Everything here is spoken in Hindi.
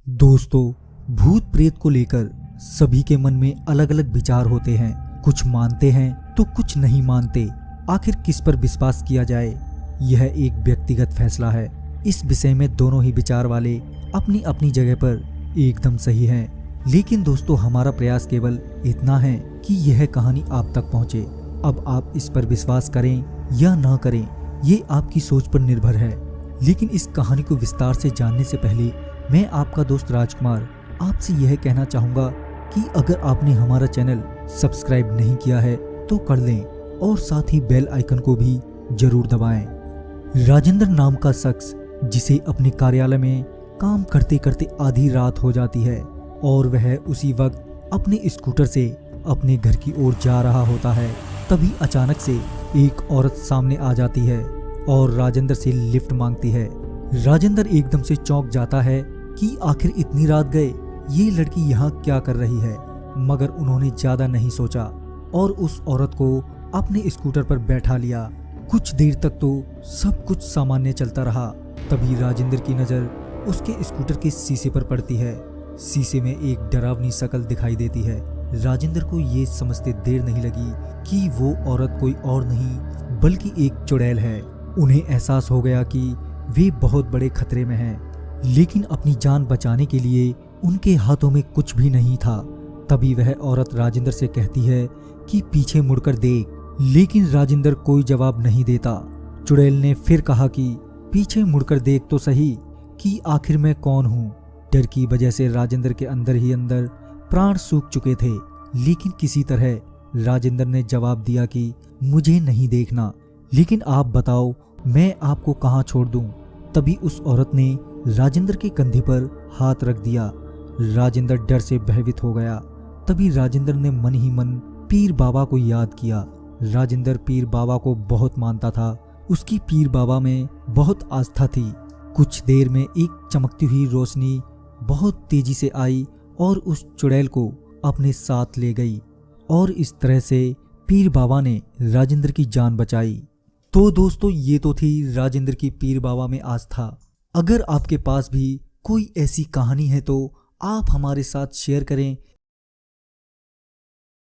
दोस्तों, भूत प्रेत को लेकर सभी के मन में अलग अलग विचार होते हैं। कुछ मानते हैं तो कुछ नहीं मानते। आखिर किस पर विश्वास किया जाए, यह एक व्यक्तिगत फैसला है। इस विषय में दोनों ही विचार वाले अपनी अपनी जगह पर एकदम सही हैं। लेकिन दोस्तों, हमारा प्रयास केवल इतना है कि यह कहानी आप तक पहुंचे। अब आप इस पर विश्वास करें या ना करें, ये आपकी सोच पर निर्भर है। लेकिन इस कहानी को विस्तार से जानने से पहले मैं आपका दोस्त राजकुमार आपसे यह कहना चाहूँगा कि अगर आपने हमारा चैनल सब्सक्राइब नहीं किया है तो कर लें और साथ ही बेल आइकन को भी जरूर दबाएं। राजेंद्र नाम का शख्स, जिसे अपने कार्यालय में काम करते करते आधी रात हो जाती है और वह उसी वक्त अपने स्कूटर से अपने घर की ओर जा रहा होता है, तभी अचानक से एक औरत सामने आ जाती है और राजेंद्र से लिफ्ट मांगती है। राजेंद्र एकदम से चौंक जाता है कि आखिर इतनी रात गए ये लड़की यहाँ क्या कर रही है। मगर उन्होंने ज्यादा नहीं सोचा और उस औरत को अपने स्कूटर पर बैठा लिया। कुछ देर तक तो सब कुछ सामान्य चलता रहा। तभी राजेंद्र की नजर उसके स्कूटर के शीशे पर पड़ती है। शीशे में एक डरावनी शक्ल दिखाई देती है। राजेंद्र को ये समझते देर नहीं लगी कि वो औरत कोई और नहीं बल्कि एक चुड़ैल है। उन्हें एहसास हो गया कि वे बहुत बड़े खतरे में हैं, लेकिन अपनी जान बचाने के लिए उनके हाथों में कुछ भी नहीं था। तभी वह औरत राजेंद्र से कहती है कि पीछे मुड़कर देख, लेकिन राजेंद्र कोई जवाब नहीं देता। चुड़ैल ने फिर कहा कि पीछे मुड़कर देख तो सही कि आखिर मैं कौन हूँ। डर की वजह से राजेंद्र के अंदर ही अंदर प्राण सूख चुके थे, लेकिन किसी तरह राजेंद्र ने जवाब दिया कि मुझे नहीं देखना, लेकिन आप बताओ मैं आपको कहाँ छोड़ दूं। तभी उस औरत ने राजेंद्र के कंधे पर हाथ रख दिया। राजेंद्र डर से भयभीत हो गया। तभी राजेंद्र ने मन ही मन पीर बाबा को याद किया। राजेंद्र पीर बाबा को बहुत मानता था। उसकी पीर बाबा में बहुत आस्था थी। कुछ देर में एक चमकती हुई रोशनी बहुत तेजी से आई और उस चुड़ैल को अपने साथ ले गई और इस तरह से पीर बाबा ने राजेंद्र की जान बचाई। तो दोस्तों, ये तो थी राजेंद्र की पीर बाबा में आस्था। अगर आपके पास भी कोई ऐसी कहानी है तो आप हमारे साथ शेयर करें